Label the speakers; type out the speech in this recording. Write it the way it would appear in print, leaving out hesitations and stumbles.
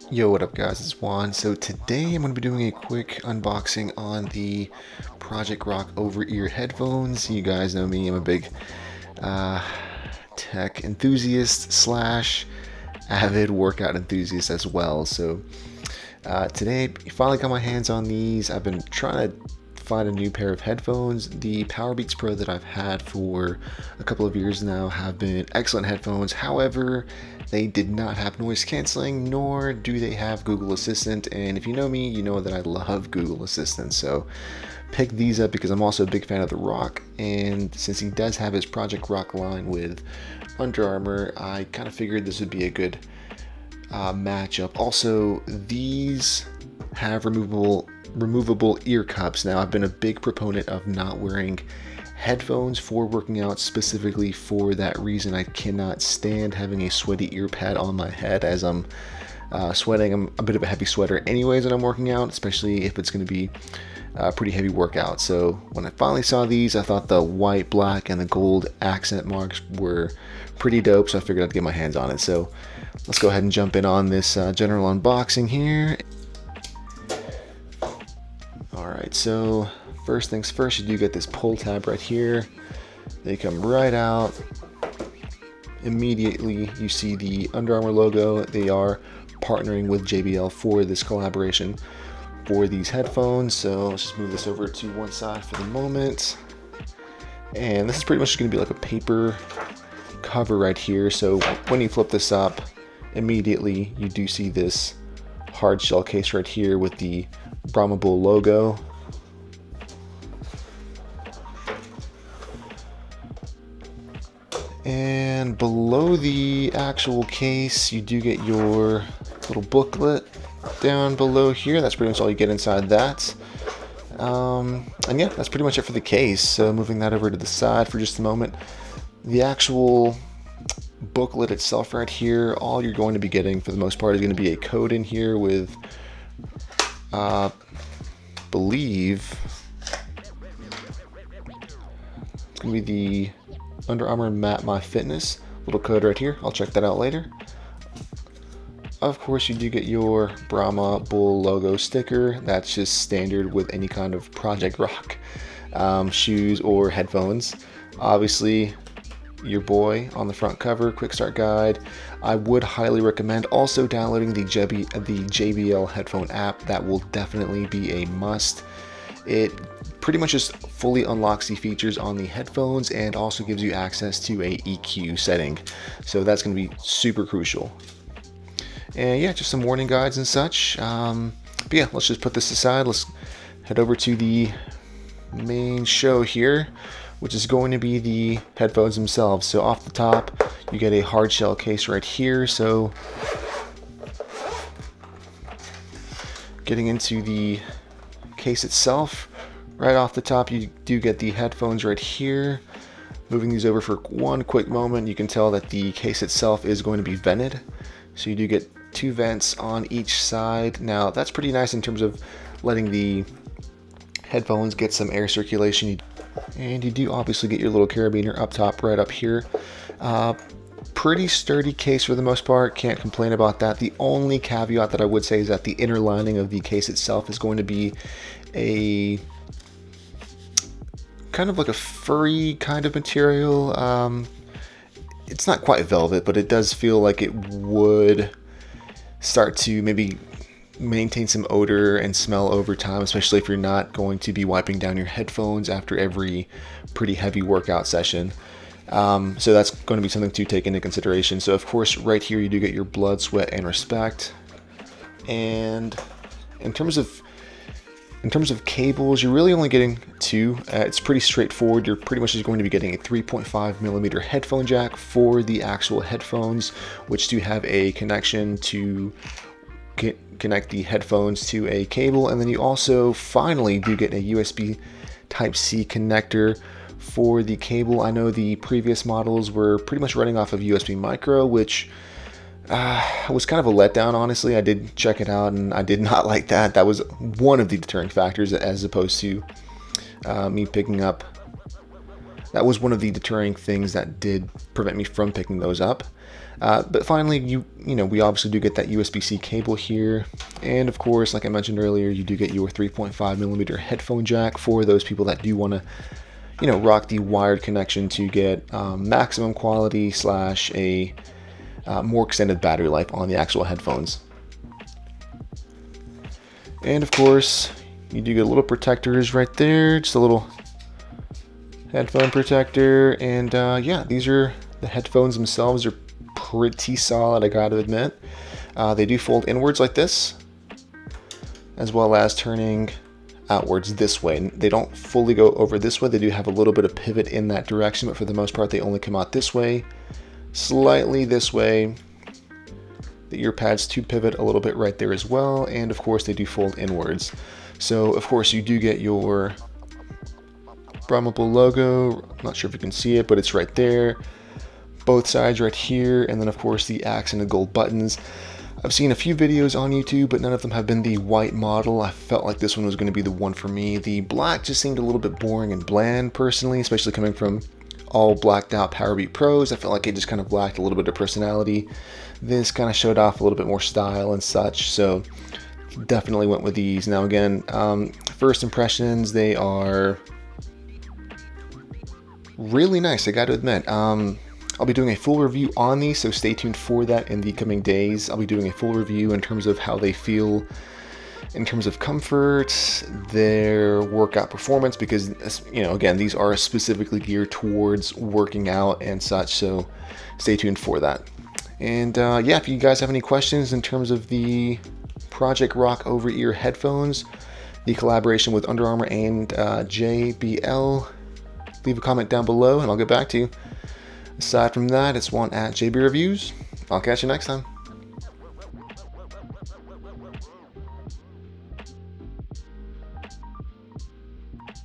Speaker 1: Yo, what up guys, it's Juan. So today I'm going to be doing a quick unboxing on the Project Rock over-ear headphones. You guys know me, I'm a big uh, tech enthusiast slash avid workout enthusiast as well. So today I finally got my hands on these. I've been trying to find a new pair of headphones. The Powerbeats Pro that I've had for a couple of years now have been excellent headphones. However, they did not have noise canceling, nor do they have Google Assistant. And if you know me, you know that I love Google Assistant. So picked these up because I'm also a big fan of The Rock. And since he does have his Project Rock line with Under Armour, I kind of figured this would be a good matchup. Also, these have removable ear cups. Now, I've been a big proponent of not wearing headphones for working out specifically for that reason. I cannot stand having a sweaty ear pad on my head as I'm sweating. I'm a bit of a heavy sweater anyways when I'm working out, especially if it's going to be a pretty heavy workout. So when I finally saw these, I thought the white, black, and the gold accent marks were pretty dope, so I figured I'd get my hands on it. So let's go ahead and jump in on this general unboxing here. Alright, so first things first, you do get this pull tab right here. They come right out. Immediately you see the Under Armour logo. They are partnering with JBL for this collaboration for these headphones. So let's just move this over to one side for the moment. And this is pretty much just going to be like a paper cover right here. So when you flip this up, immediately you do see this hard shell case right here with the Brahma Bull logo. And below the actual case, you do get your little booklet down below here. That's pretty much all you get inside that. And yeah, that's pretty much it for the case. So moving that over to the side for just a moment. The actual booklet itself right here, all you're going to be getting for the most part is going to be a code in here with believe it's going to be the Under Armour Map My Fitness little code right here. I'll check that out later. Of course, you do get your Brahma Bull logo sticker. That's just standard with any kind of Project Rock shoes or headphones. Obviously, your boy on the front cover, quick start guide. I would highly recommend also downloading the JBL headphone app. That will definitely be a must. It pretty much just fully unlocks the features on the headphones and also gives you access to a EQ setting. So that's going to be super crucial. And yeah, just some warning guides and such. But yeah, let's just put this aside. Let's head over to the main show here, which is going to be the headphones themselves. So off the top, you get a hard shell case right here. So getting into the case itself, right off the top, you do get the headphones right here. Moving these over for one quick moment, you can tell that the case itself is going to be vented. So you do get two vents on each side. Now that's pretty nice in terms of letting the headphones get some air circulation. And you do obviously get your little carabiner up top, right up here. Pretty sturdy case for the most part, can't complain about that. The only caveat that I would say is that the inner lining of the case itself is going to be a kind of like a furry kind of material. It's not quite velvet, but it does feel like it would start to maybe maintain some odor and smell over time, especially if you're not going to be wiping down your headphones after every pretty heavy workout session. So that's going to be something to take into consideration. So of course, right here you do get your blood, sweat, and respect. And in terms of cables, you're really only getting two. It's pretty straightforward. You're pretty much just going to be getting a 3.5 millimeter headphone jack for the actual headphones, which do have a connection to connect the headphones to a cable. And then you also finally do get a USB Type-C connector for the cable. I know the previous models were pretty much running off of USB micro, which was kind of a letdown, honestly. I did check it out and I did not like that. That was one of the deterring factors, as opposed to me picking up. That was one of the deterring things that did prevent me from picking those up. But finally, we obviously do get that USB-C cable here, and of course, like I mentioned earlier, you do get your 3.5 millimeter headphone jack for those people that do want to, rock the wired connection to get maximum quality slash a more extended battery life on the actual headphones. And of course, you do get little protectors right there, just a little headphone protector, and yeah, these are the headphones themselves are pretty solid, I gotta admit. They do fold inwards like this, as well as turning outwards this way. They don't fully go over this way, they do have a little bit of pivot in that direction, but for the most part they only come out this way, slightly this way. The ear pads do pivot a little bit right there as well, and of course they do fold inwards. So of course you do get your Brahmable logo. I'm not sure if you can see it, but it's right there. Both sides right here, and then of course the accented gold buttons. I've seen a few videos on YouTube, but none of them have been the white model. I felt like this one was going to be the one for me. The black just seemed a little bit boring and bland personally, especially coming from all blacked out Powerbeat Pros. I felt like it just kind of lacked a little bit of personality. This kind of showed off a little bit more style and such, so definitely went with these. Now again, first impressions, they are really nice, I got to admit. I'll be doing a full review on these, so stay tuned for that in the coming days. I'll be doing a full review in terms of how they feel in terms of comfort, their workout performance, because, again, these are specifically geared towards working out and such, so stay tuned for that. And yeah, if you guys have any questions in terms of the Project Rock over-ear headphones, the collaboration with Under Armour and JBL, leave a comment down below and I'll get back to you. Aside from that, it's one at JB Reviews. I'll catch you next time.